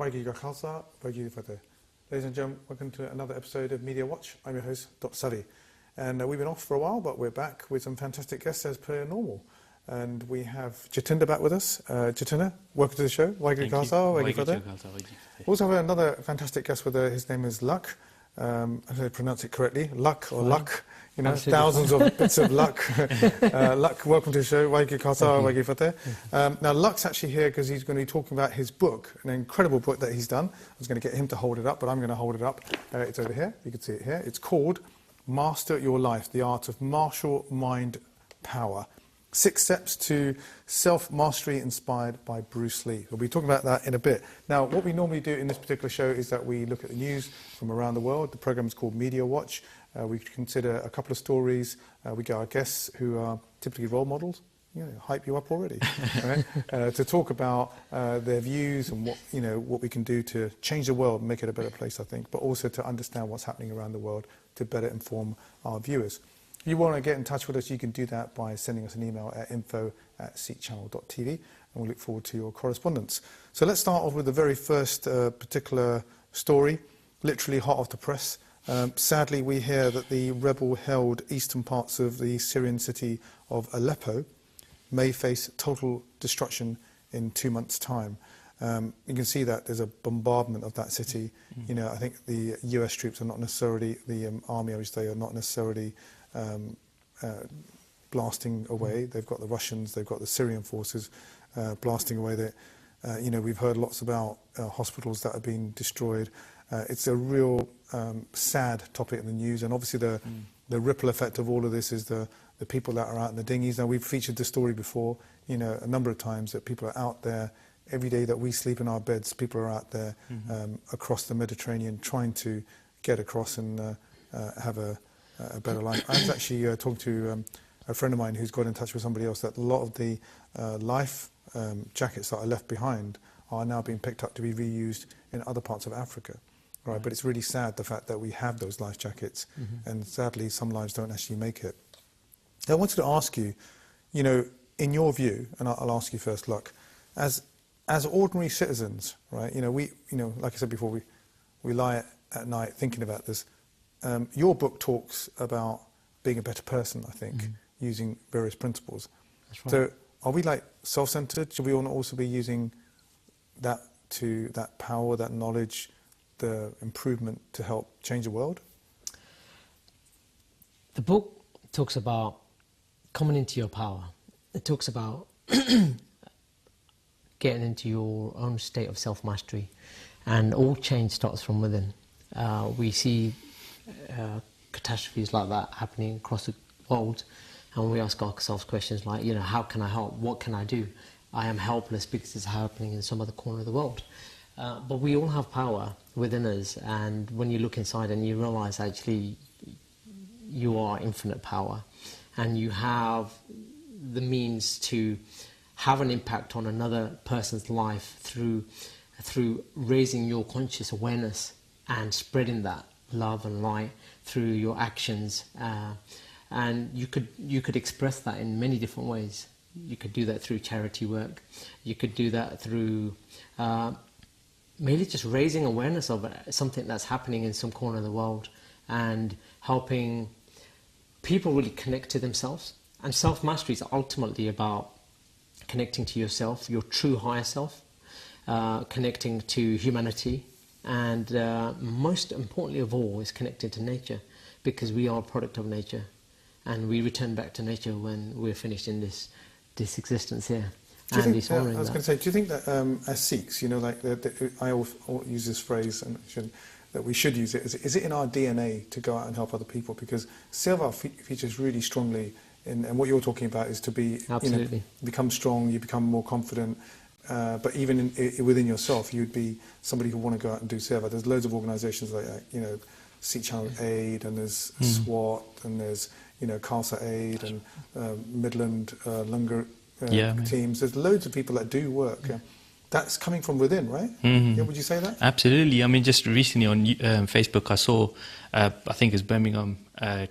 Ladies and gentlemen, welcome to another episode of Media Watch. I'm your host, Dr. Savi. And we've been off for a while, but we're back with some fantastic guests as per normal. And we have Jatinder back with us. Jatinder, welcome to the show. Thank you. Also have another fantastic guest with us. His name is Lak. I don't know if I pronounce it correctly. Luck or Luck. You know, thousands of bits of luck. Luck, welcome to the show. Now, Luck's actually here because he's going to be talking about his book, an incredible book that he's done. I was going to get him to hold it up, but I'm going to hold it up. It's over here. You can see it here. It's called Master Your Life, The Art of Martial Mind Power. 6 Steps to Self-Mastery inspired by Bruce Lee. We'll be talking about that in a bit. Now, what we normally do in this particular show is that we look at the news from around the world. The program is called Media Watch. We consider a couple of stories. We get our guests who are typically role models, hype you up already, right? To talk about their views and what we can do to change the world and make it a better place, I think, but also to understand what's happening around the world to better inform our viewers. If you want to get in touch with us, you can do that by sending us an email at info@seekchannel.tv, and we look forward to your correspondence. So let's start off with the very first particular story, literally hot off the press. Sadly, we hear that the rebel-held eastern parts of the Syrian city of Aleppo may face total destruction in 2 months' time. You can see that there's a bombardment of that city. I think the US troops are not necessarily, the army, I would say, are not necessarily blasting away. They've got the Russians, they've got the Syrian forces blasting away. We've heard lots about hospitals that have been destroyed. It's a real sad topic in the news, and obviously the ripple effect of all of this is the people that are out in the dinghies. Now, we've featured this story before, a number of times, that people are out there every day that we sleep in our beds. People are out there across the Mediterranean trying to get across and have a better life. I was actually talking to a friend of mine who's got in touch with somebody else that a lot of the life jackets that are left behind are now being picked up to be reused in other parts of Africa. Right, but it's really sad, the fact that we have those life jackets, and sadly some lives don't actually make it. I wanted to ask you, in your view, and I'll ask you first, Luck, as ordinary citizens, right? Like I said before, we lie at night thinking about this. Your book talks about being a better person, I think, using various principles. That's right. So, are we like self-centered? Should we also be using that power, that knowledge, the improvement to help change the world? The book talks about coming into your power. It talks about getting into your own state of self-mastery, and all change starts from within. We see catastrophes like that happening across the world, and we ask ourselves questions like, how can I help? What can I do? I am helpless because it's happening in some other corner of the world. But we all have power within us, and when you look inside and you realize actually you are infinite power, and you have the means to have an impact on another person's life through raising your conscious awareness and spreading that love and light through your actions, and you could express that in many different ways. You could do that through charity work. You could do that through merely just raising awareness of something that's happening in some corner of the world, and helping people really connect to themselves. And self-mastery is ultimately about connecting to yourself, your true higher self, connecting to humanity, and most importantly of all is connecting to nature, because we are a product of nature, and we return back to nature when we're finished in this existence here. Do you think, I was going to say, do you think that as Sikhs, I always use this phrase, and that we should use it, is it in our DNA to go out and help other people? Because Seva features really strongly and what you're talking about is to be, become strong, you become more confident, but even within yourself, you'd be somebody who want to go out and do Seva. There's loads of organisations like Sikh Channel Aid, and there's SWAT, and there's Khalsa Aid, and Midland Langar teams. There's loads of people that do work. That's coming from within, right? Would you say that? Absolutely. I mean, just recently on Facebook, I saw, I think it's Birmingham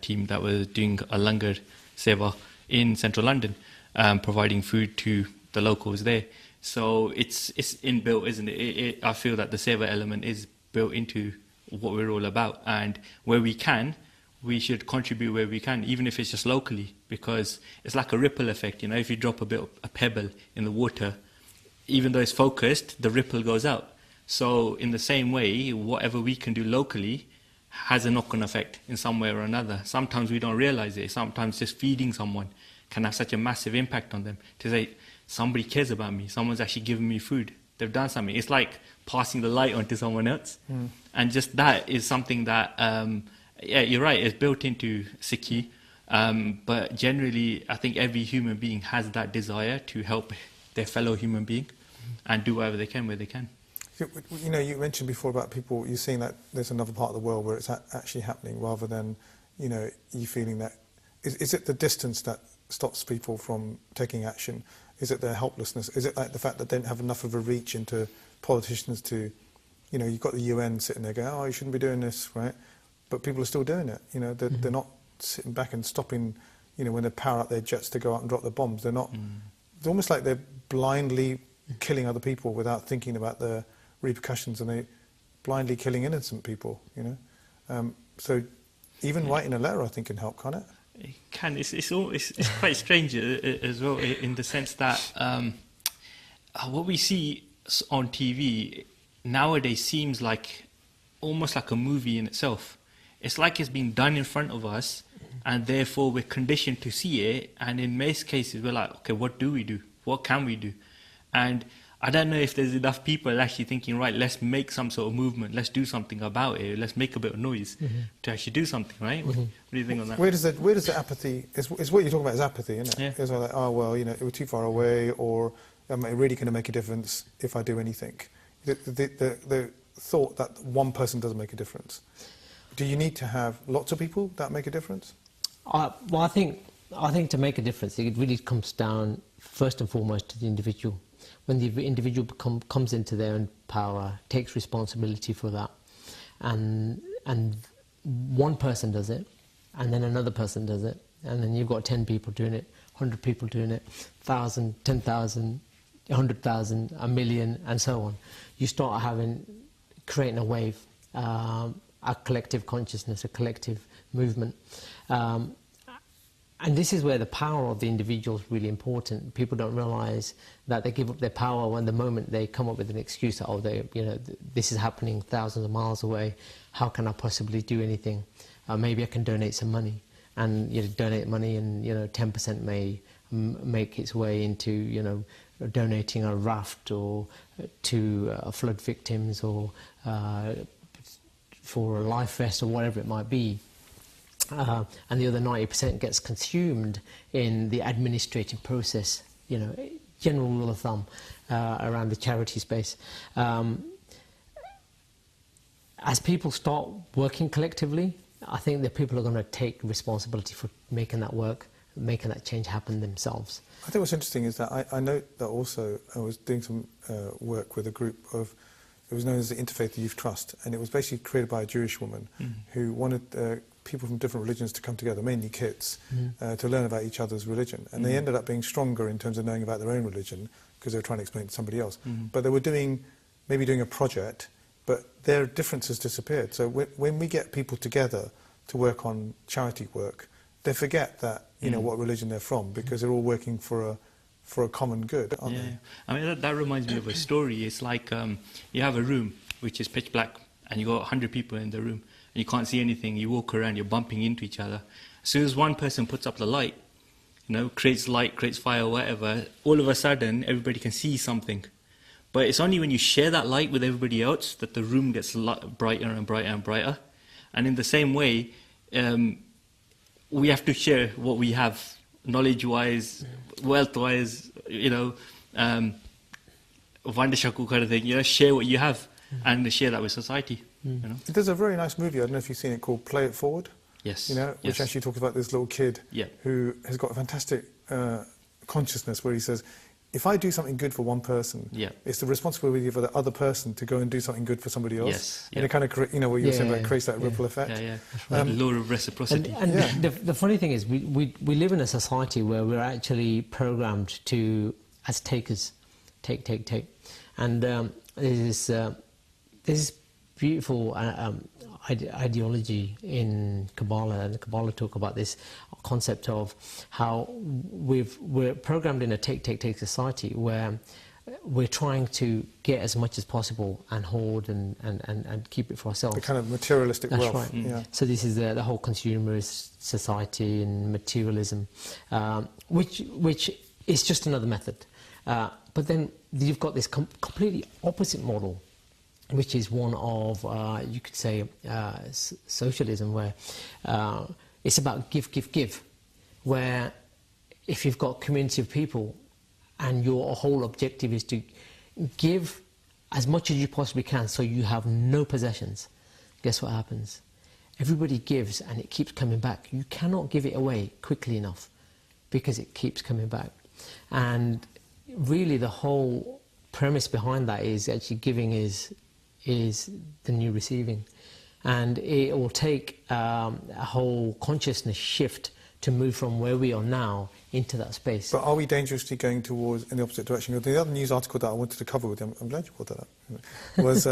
team that was doing a Langar Seva in central London, providing food to the locals there. So it's inbuilt, isn't it? I feel that the saver element is built into what we're all about, and where we can, we should contribute where we can, even if it's just locally, because it's like a ripple effect. If you drop a pebble in the water, even though it's focused, the ripple goes out. So in the same way, whatever we can do locally has a knock-on effect in some way or another. Sometimes we don't realize it. Sometimes just feeding someone can have such a massive impact on them. To say, somebody cares about me, someone's actually giving me food, they've done something. It's like passing the light on to someone else. And just that is something that, you're right, it's built into Sikhi. But generally, I think every human being has that desire to help their fellow human being and do whatever they can where they can. You mentioned before about people, you're seeing that there's another part of the world where it's actually happening, rather than, you feeling that, is it the distance that stops people from taking action? Is it their helplessness? Is it like the fact that they don't have enough of a reach into politicians to, you've got the UN sitting there going, oh, you shouldn't be doing this, right? But people are still doing it. They're not sitting back and stopping, when they power up their jets to go out and drop the bombs. They're not, it's almost like they're blindly killing other people without thinking about the repercussions, and they blindly killing innocent people, So even writing a letter, I think, can help, can't it? It can. It's quite strange as well, in the sense that what we see on TV nowadays seems like almost like a movie in itself. It's like it's being done in front of us, and therefore we're conditioned to see it. And in most cases, we're like, okay, what do we do? What can we do? And I don't know if there's enough people actually thinking, right, let's make some sort of movement, let's do something about it, let's make a bit of noise to actually do something, right? What do you think on that? Where does the apathy, is what you're talking about is apathy, isn't it? Yeah. It's like, oh, well, it was too far away, or am I really going to make a difference if I do anything? The thought that one person doesn't make a difference. Do you need to have lots of people that make a difference? Well, I think to make a difference, it really comes down first and foremost to the individual. When the individual comes into their own power, takes responsibility for that, and one person does it, and then another person does it, and then you've got 10 people doing it, 100 people doing it, 1,000, 10,000, 100,000, a million, and so on. You start creating a wave, a collective consciousness, a collective movement. And this is where the power of the individual is really important. People don't realise that they give up their power when the moment they come up with an excuse that, oh, this is happening thousands of miles away. How can I possibly do anything? Maybe I can donate some money, and donate money, and 10% may make its way into donating a raft or to flood victims, or for a life vest, or whatever it might be. And the other 90% gets consumed in the administrative process, general rule of thumb around the charity space. As people start working collectively, I think that people are going to take responsibility for making that work, making that change happen themselves. I think what's interesting is that I know that also I was doing some work with a group of, it was known as the Interfaith Youth Trust, and it was basically created by a Jewish woman who wanted people from different religions to come together, mainly kids, to learn about each other's religion. And they ended up being stronger in terms of knowing about their own religion, because they were trying to explain it to somebody else. But they were maybe doing a project, but their differences disappeared. So when we get people together to work on charity work, they forget that, what religion they're from, because they're all working for a common good, aren't they? I mean, that reminds me of a story. It's like you have a room which is pitch black, and you've got 100 people in the room, and you can't see anything. You walk around, you're bumping into each other. As soon as one person puts up the light, creates light, creates fire, whatever, all of a sudden everybody can see something. But it's only when you share that light with everybody else that the room gets brighter and brighter and brighter. And in the same way, we have to share what we have, knowledge-wise, wealth-wise, Vandashaku kind of thing, share what you have and share that with society. There's a very nice movie, I don't know if you've seen it, called Play It Forward. Yes. Which actually talks about this little kid who has got a fantastic consciousness, where he says, if I do something good for one person, it's the responsibility for the other person to go and do something good for somebody else. And it kind of, what you were saying about creates that ripple effect. The law of reciprocity. And the funny thing is, we live in a society where we're actually programmed to as takers, take. And there's this beautiful ideology in Kabbalah, and the Kabbalah talk about this concept of how we're programmed in a take society where we're trying to get as much as possible and hoard and keep it for ourselves. The kind of materialistic That's wealth. right. Yeah. So this is the whole consumerist society and materialism, which is just another method. But then you've got this completely opposite model, which is one of, you could say, socialism, where it's about give, where if you've got a community of people and your whole objective is to give as much as you possibly can so you have no possessions, guess what happens? Everybody gives and it keeps coming back. You cannot give it away quickly enough because it keeps coming back. And really the whole premise behind that is actually giving is the new receiving. And it will take a whole consciousness shift to move from where we are now into that space. But are we dangerously going towards in the opposite direction? The other news article that I wanted to cover with you, I'm glad you brought that up, was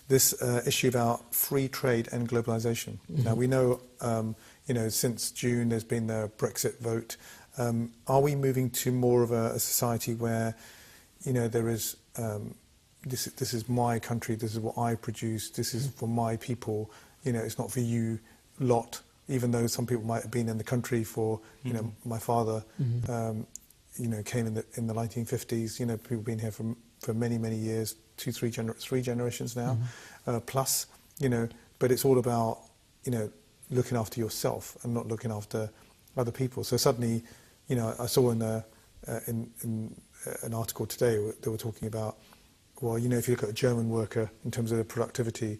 this issue about free trade and globalization. Mm-hmm. Now we know, since June there's been the Brexit vote. Are we moving to more of a society where, there is this is my country, this is what I produce, this is for my people, it's not for you lot, even though some people might have been in the country for, my father, came in the 1950s, people been here for many, many years, three generations now, plus, but it's all about, looking after yourself and not looking after other people. So suddenly, I saw in an article today, they were talking about, well, if you look at a German worker in terms of their productivity,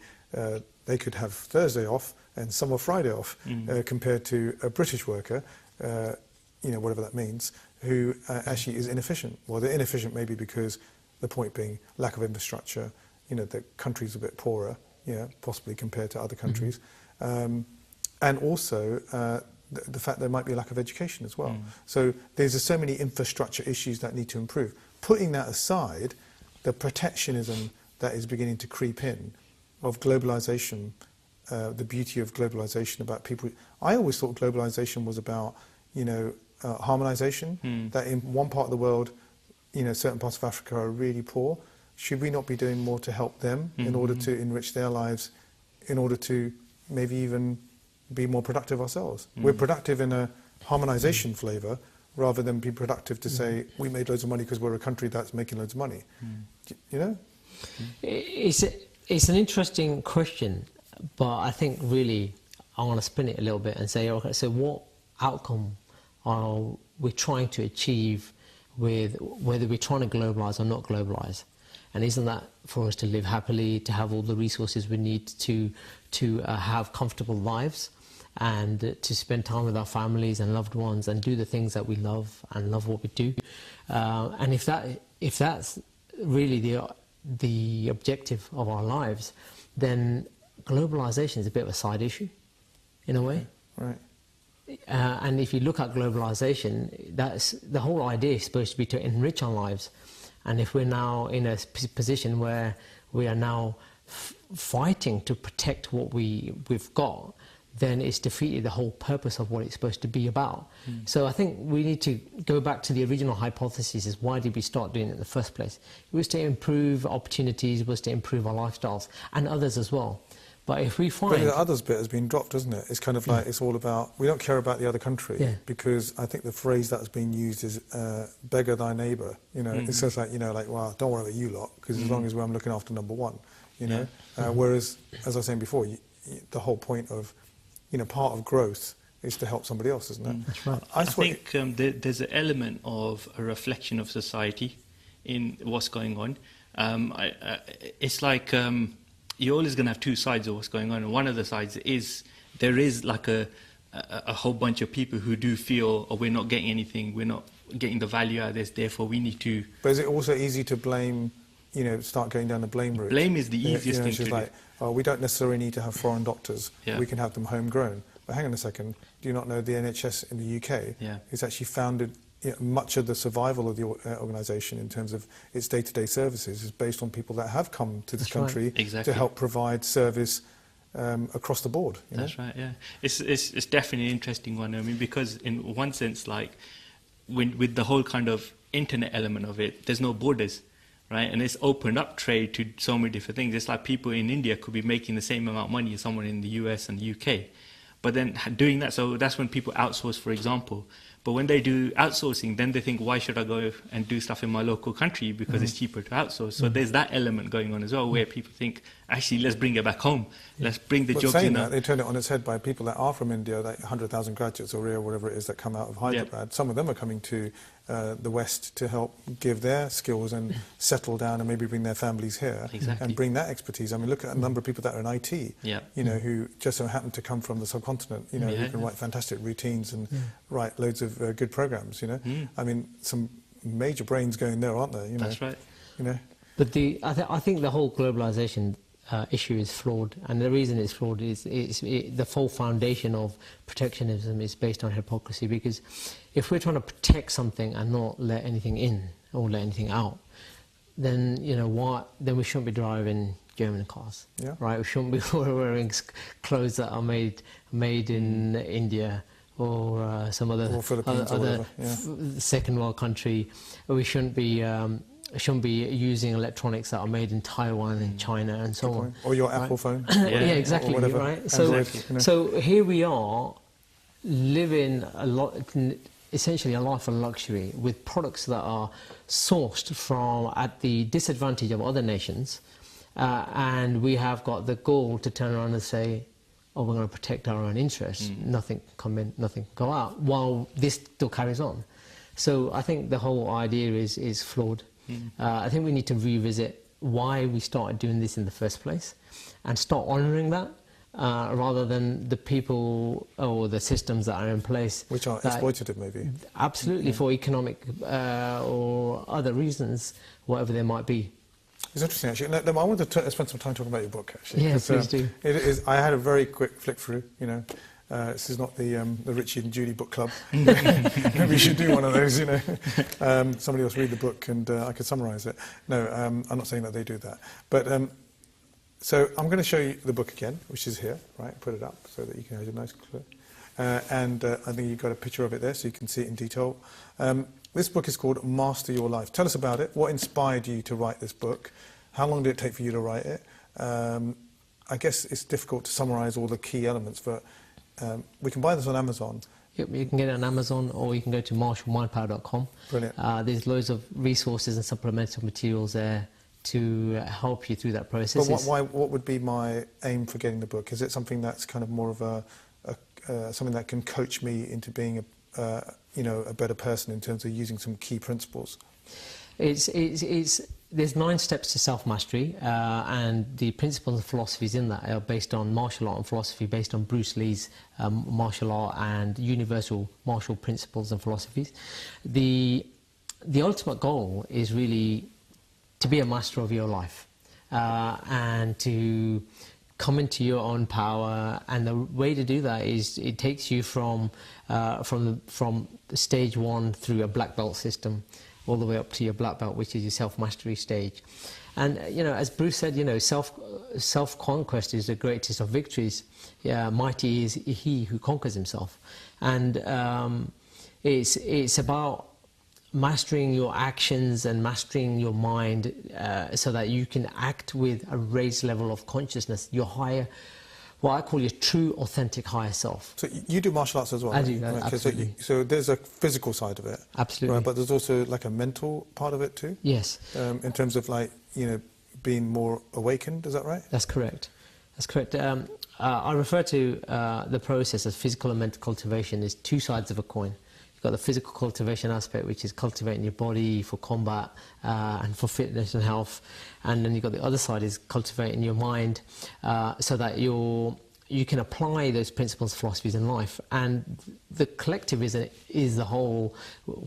they could have Thursday off and some of Friday off, compared to a British worker, whatever that means, who actually is inefficient. Well, they're inefficient maybe because the point being lack of infrastructure, the country's a bit poorer, possibly compared to other countries, and also the fact there might be a lack of education as well. So there's so many infrastructure issues that need to improve. Putting that aside, the protectionism that is beginning to creep in of globalization, the beauty of globalization about people. I always thought globalization was about, harmonization, that in one part of the world, certain parts of Africa are really poor. Should we not be doing more to help them in order to enrich their lives, in order to maybe even be more productive ourselves? We're productive in a harmonization flavor rather than be productive to say we made loads of money because we're a country that's making loads of money. It's an interesting question, but I think really I want to spin it a little bit and say, okay, so what outcome are we trying to achieve with whether we're trying to globalize or not globalize? And isn't that for us to live happily, to have all the resources we need to have comfortable lives, and to spend time with our families and loved ones and do the things that we love and love what we do? And if that's really the objective of our lives, then globalization is a bit of a side issue, in a way. Right. And if you look at globalization, that's the whole idea is supposed to be to enrich our lives. And if we're now in a position where we are now fighting to protect what we've got, then it's defeated the whole purpose of what it's supposed to be about. So I think we need to go back to the original hypothesis: is why did we start doing it in the first place? It was to improve opportunities, it was to improve our lifestyles, and others as well. But if we find... But the others bit has been dropped, isn't it? It's kind of like, it's all about, we don't care about the other country, because I think the phrase that's been used is beggar thy neighbour. It's just like, wow, don't worry about you lot, because as long as I'm looking after number one, whereas, as I was saying before, the whole point of, part of growth is to help somebody else, isn't it? That's right. I think there's an element of a reflection of society in what's going on. It's like you're always going to have two sides of what's going on, and one of the sides is there is like a whole bunch of people who do feel, we're not getting anything, we're not getting the value out of this, therefore we need to... But is it also easy to blame, start going down the blame route? Blame is the easiest thing to do. Like, we don't necessarily need to have foreign doctors, we can have them homegrown. But hang on a second, do you not know the NHS in the UK is actually founded much of the survival of the organisation in terms of its day-to-day services is based on people that have come to this country to help provide service across the board. That's right. Yeah, it's definitely an interesting one. I mean, because in one sense, like with the whole kind of internet element of it, there's no borders, right? And it's opened up trade to so many different things. It's like people in India could be making the same amount of money as someone in the US and the UK. But then doing that, so that's when people outsource, for example. But when they do outsourcing, then they think, why should I go and do stuff in my local country because it's cheaper to outsource? So there's that element going on as well, where people think, actually, let's bring it back home. Let's bring the jobs in. That, they turn it on its head by people that are from India, like 100,000 graduates or whatever it is that come out of Hyderabad. Some of them are coming to the West to help give their skills and settle down and maybe bring their families here and bring that expertise. I mean, look at a number of people that are in IT, you know, who just so happen to come from the subcontinent, you know, who can write fantastic routines and write loads of good programs, you know. I mean, some major brains going there, aren't there? You know? That's right. You know. But I think the whole globalization issue is flawed, and the reason it's flawed is the full foundation of protectionism is based on hypocrisy. Because if we're trying to protect something and not let anything in or let anything out, then then we shouldn't be driving German cars, right? We shouldn't be wearing clothes that are made in India or some other second world country. We shouldn't be using electronics that are made in Taiwan and China and so on. Or your Apple phone. Exactly, right? So here we are living essentially a life of luxury with products that are sourced from at the disadvantage of other nations, and we have got the gall to turn around and say, oh, we're going to protect our own interests. Nothing can come in, nothing can go out, while this still carries on. So I think the whole idea is flawed. I think we need to revisit why we started doing this in the first place and start honouring that rather than the people or the systems that are in place. Which are exploitative, maybe. Absolutely, for economic or other reasons, whatever they might be. It's interesting, actually. I wanted to spend some time talking about your book, actually. Yeah, please do. I had a very quick flick through, you know. This is not the Richie and Judy book club. Maybe we should do one of those, you know. Somebody else read the book and I could summarise it. No, I'm not saying that they do that. But so I'm going to show you the book again, which is here, right? Put it up so that you can have a nice clue. And I think you've got a picture of it there so you can see it in detail. This book is called Master Your Life. Tell us about it. What inspired you to write this book? How long did it take for you to write it? I guess it's difficult to summarise all the key elements, but we can buy this on Amazon. Yep, you can get it on Amazon, or you can go to marshallmindpower.com. Brilliant. There's loads of resources and supplemental materials there to help you through that process. But what would be my aim for getting the book? Is it something that's kind of more of something that can coach me into being a better person in terms of using some key principles? There's 9 steps to self-mastery, and the principles and philosophies in that are based on martial art and philosophy, based on Bruce Lee's martial art and universal martial principles and philosophies. The ultimate goal is really to be a master of your life and to come into your own power. And the way to do that is it takes you from stage 1 through a black belt system, all the way up to your black belt, which is your self-mastery stage. And, as Bruce said, self-conquest is the greatest of victories. Mighty is he who conquers himself. And it's about mastering your actions and mastering your mind so that you can act with a raised level of consciousness, your higher, what I call your true, authentic higher self. So you do martial arts as well? I do, absolutely. So there's a physical side of it? Absolutely. Right, but there's also like a mental part of it too? Yes. In terms of being more awakened, is that right? That's correct. That's correct. I refer to the process as physical and mental cultivation as 2 sides of a coin. You've got the physical cultivation aspect, which is cultivating your body for combat and for fitness and health. And then you've got the other side, is cultivating your mind so that you can apply those principles, philosophies in life. And the collective is the whole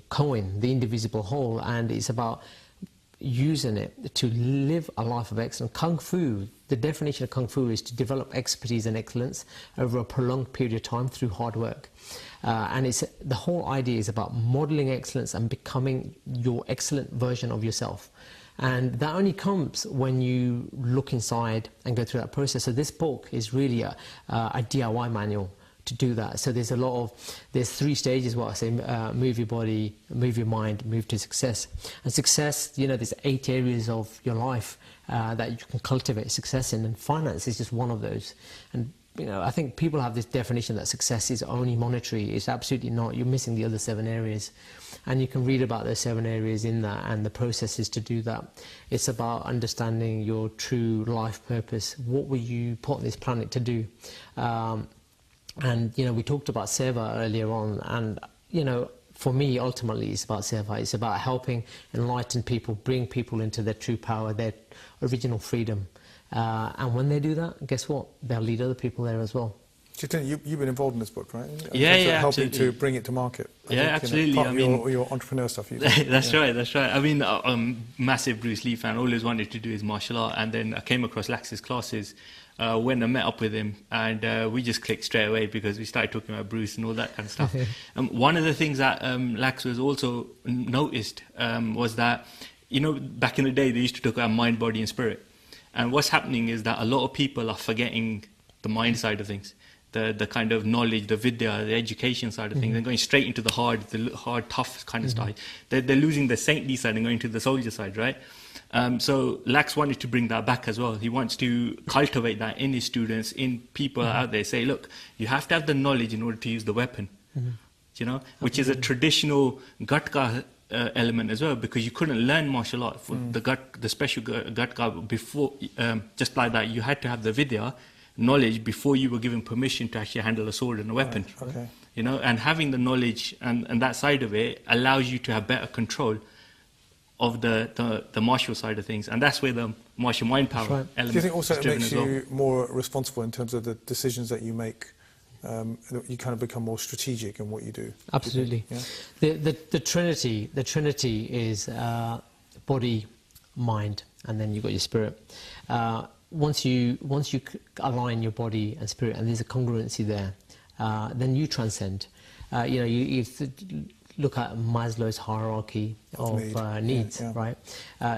coin, the indivisible whole. And it's about using it to live a life of excellence. Kung Fu, the definition of Kung Fu is to develop expertise and excellence over a prolonged period of time through hard work. And the whole idea is about modeling excellence and becoming your excellent version of yourself. And that only comes when you look inside and go through that process. So this book is really a DIY manual to do that. So there's there's 3 stages, what I say, move your body, move your mind, move to success. And success, you know, there's 8 areas of your life that you can cultivate success in, and finance is just one of those. And you know, I think people have this definition that success is only monetary. It's absolutely not. You're missing the other 7 areas. And you can read about those 7 areas in that and the processes to do that. It's about understanding your true life purpose. What were you put on this planet to do? And, you know, we talked about seva earlier on, and, you know, for me, ultimately, it's about seva. It's about helping enlighten people, bring people into their true power, their original freedom. And when they do that, guess what? They'll lead other people there as well. Jatinder, you've been involved in this book, right? Yeah, helping absolutely. to bring it to market. Absolutely. Part of your entrepreneur stuff. That's right. I mean, I'm a massive Bruce Lee fan. Always wanted to do his martial art, and then I came across Lak's classes. When I met up with him, and we just clicked straight away because we started talking about Bruce and all that kind of stuff. One of the things that Lak was also noticed was that, you know, back in the day they used to talk about mind, body and spirit. And what's happening is that a lot of people are forgetting the mind side of things, the kind of knowledge, the vidya, the education side of things. They're going straight into the hard, tough kind of stuff. They're losing the saintly side and going to the soldier side, right? So Lak wanted to bring that back as well. He wants to cultivate that in his students, in people out there. Say, look, you have to have the knowledge in order to use the weapon, you know, which is a traditional gatka element as well, because you couldn't learn martial art for the special gatka before, just like that. You had to have the vidya knowledge before you were given permission to actually handle a sword and a weapon. Right. Okay. You know, and having the knowledge and that side of it allows you to have better control of the martial side of things, and that's where the martial mind power element. Do you think also is it makes you more responsible in terms of the decisions that you make? You kind of become more strategic in what you do. Absolutely. Yeah? The Trinity is body, mind, and then you've got your spirit. Once you align your body and spirit, and there's a congruency there, then you transcend. You know, you look at Maslow's hierarchy of needs, right?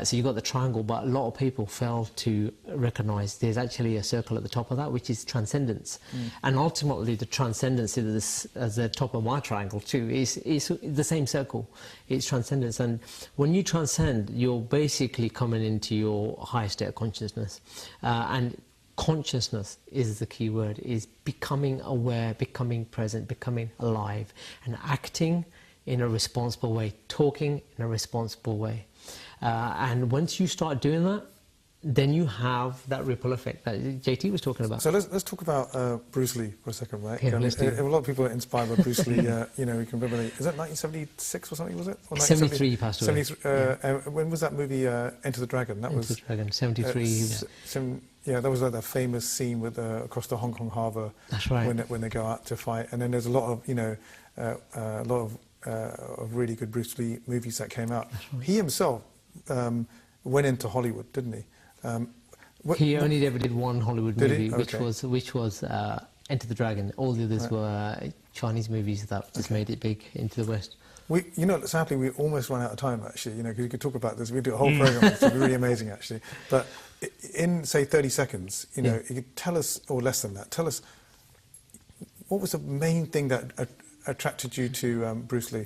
So you've got the triangle, but a lot of people fail to recognize there's actually a circle at the top of that, which is transcendence. And ultimately, the transcendence is as the top of my triangle too. Is the same circle. It's transcendence, and when you transcend, you're basically coming into your highest state of consciousness, and consciousness is the key word. Is becoming aware, becoming present, becoming alive, and acting in a responsible way, talking in a responsible way. And once you start doing that, then you have that ripple effect that JT was talking about. So let's talk about Bruce Lee for a second, right? Yeah, a lot of people are inspired by Bruce Lee. You know, we can remember, is that 1976 or something, was it? Or 73 he passed away. 73, when was that movie, Enter the Dragon? That Enter the Dragon, 73. Yeah, that was like that famous scene with across the Hong Kong harbour. That's right. When they go out to fight. And then there's a lot of, you know, of really good Bruce Lee movies that came out. Right. He himself went into Hollywood, didn't he? He only ever did one Hollywood movie, okay. which was Enter the Dragon. All the others were Chinese movies that just made it big into the West. You know, sadly, we almost run out of time, actually, you know, because we could talk about this. We do a whole program. It's really amazing, actually. But in, say, 30 seconds, you know, you could tell us, or less than that, tell us, what was the main thing that attracted you to Bruce Lee?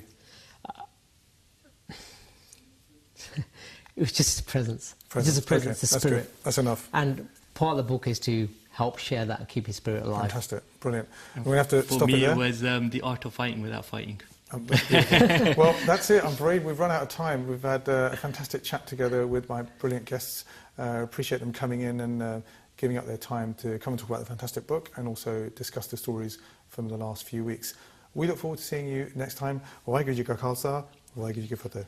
It was just his presence. Just the presence, the spirit. Good. That's enough. And part of the book is to help share that and keep his spirit alive. Fantastic. Brilliant. We're going to have to stop it there. For me, it was the art of fighting without fighting. Well, that's it. I'm afraid we've run out of time. We've had a fantastic chat together with my brilliant guests. Appreciate them coming in and giving up their time to come and talk about the fantastic book and also discuss the stories from the last few weeks. We look forward to seeing you next time. Waheguru Ji Ka Khalsa, Waheguru Ji Ki Fateh.